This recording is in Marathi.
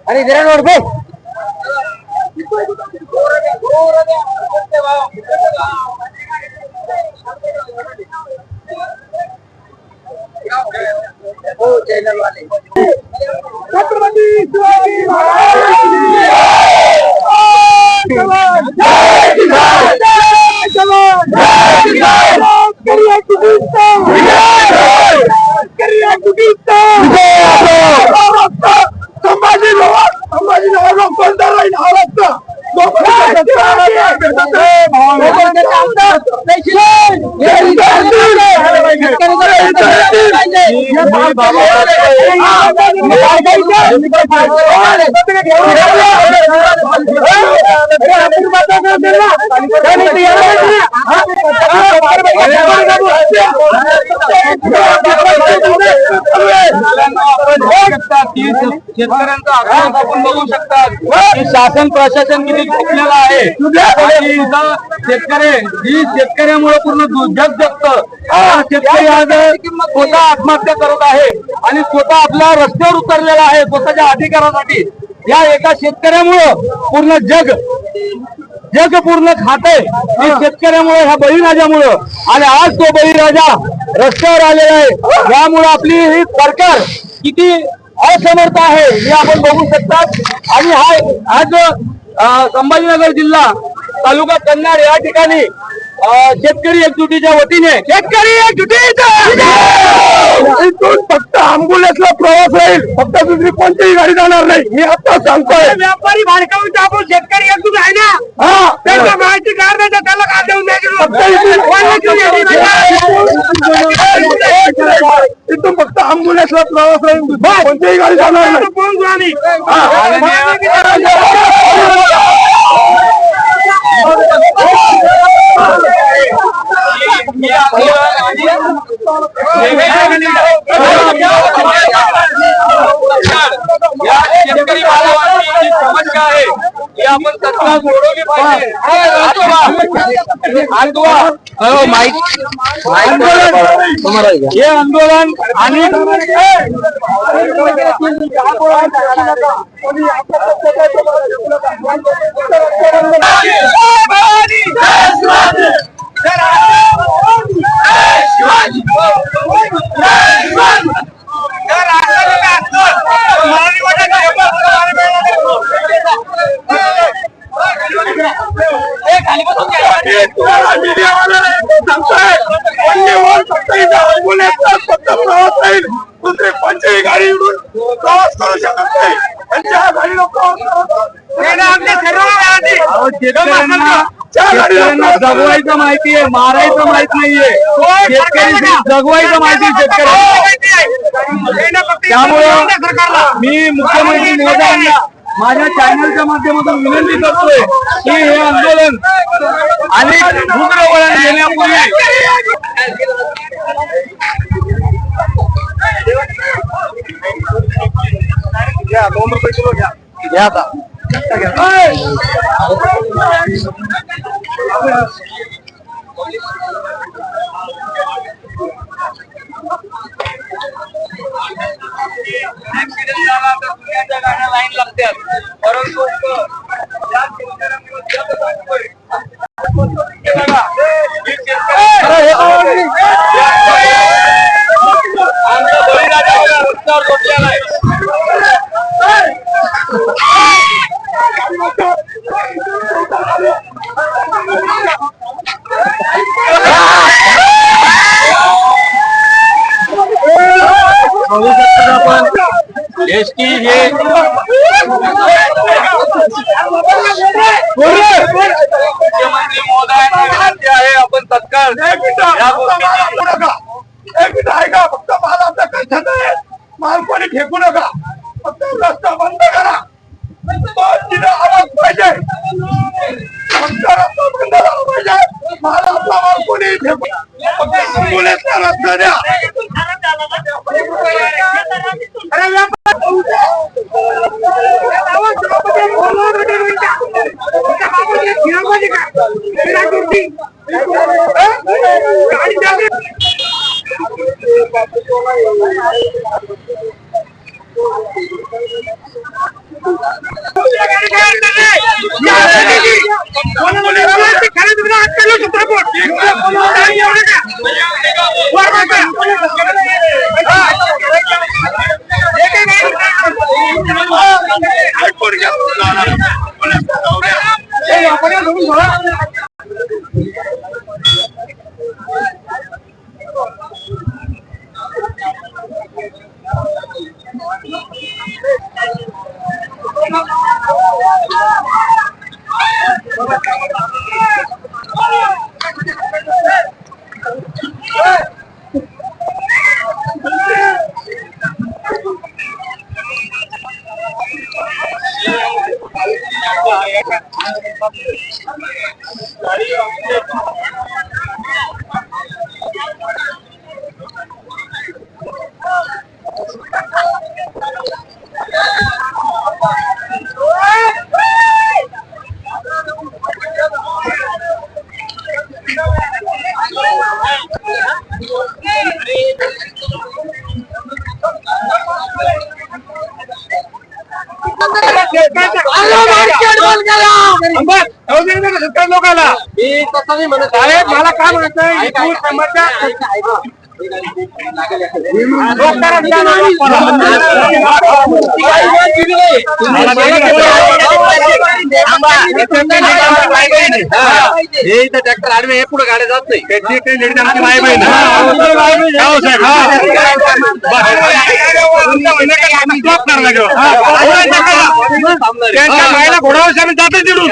अरे जरा नोट पे हो चैनल वाले छत्रपति शिवाजी महाराज शेतकऱ्यांचा आक्रोश आपण बघू शकतात की शासन प्रशासन किती झोपलेलं आहे आणि इथं शेतकऱ्यामुळे पूर्ण जग जगतं. शेतकरी आज स्वतः आत्महत्या करत आहे आणि स्वतः आपल्या रस्त्यावर उतरलेला आहे स्वतःच्या अधिकारासाठी. या एका शेतकऱ्यामुळं पूर्ण जग पूर्ण खातंय शेतकऱ्यामुळे, ह्या बळीराजामुळं. आणि आज तो बळीराजा रस्त्यावर आलेला आहे. यामुळे आपली ही सरकार किती असमर्थ आहे हे आपण बघू शकतात. आणि आज संभाजीनगर जिल्हा तालुका कन्नड या ठिकाणी शेतकरी एकजुटीच्या वतीने इथून फक्त अँब्युलन्सला प्रवास होईल, फक्त दुसरी कोणतीही गाडी जाणार नाही. मी आता सांगतोय व्यापारी भाडकावून आपण शेतकरी एकजूट आहे ना, त्याला माहिती काढण्याचं त्याला का देऊन इथून फक्त अँब्युलन्सला प्रवास होईल, कोणतीही गाडी जाणार नाही. शेतकरी बांधवांची समस्या आहे ही आपण तत्काळ सोडवली पाहिजे. हे आंदोलन आणि दुसरे कोणत्याही गाडी उडून प्रवास करू शकत नाही. त्यांच्या गाडीला जगवायचं माहिती आहे, मारायचं माहित नाहीये. शेतकरी जगवायचं माहिती शेतकऱ्यांना. त्यामुळे मी मुख्यमंत्री महोदयांना माझ्या चॅनलच्या माध्यमातून विनंती करतोय की हे आंदोलन आणि उग्र वळण घेण्यापूर्वी घ्या 2 रुपये किलो घ्या आता ऍक्सिडेंट झाला तर दुसऱ्याच्या गाड्या लाईन लागतात, परंतु बघू शकतो आपण एसटी हे मुख्यमंत्री महोदयांना विनंती आहे आपण तत्काळ या गोष्टीची ऐका. फक्त माल आपल्या कशात आहे, माल कोणी फेकू नका, फक्त रस्ता बंद करा. आवाज पाहिजे, फक्त रस्ता बंद झाला पाहिजे. माल आपला माल कोणी फेकू फक्त अँब्युलन्सला रस्ता द्या. लोकांना मी तसं नाही म्हणत साहेब मला काय म्हणायचंय ट्रॅक्टर आडवे हे पुढे गाड्या जात नाही त्याची काही लेडीज आमची माय बहीण त्यांच्या मायला घोडावर आम्ही जातो तिकडून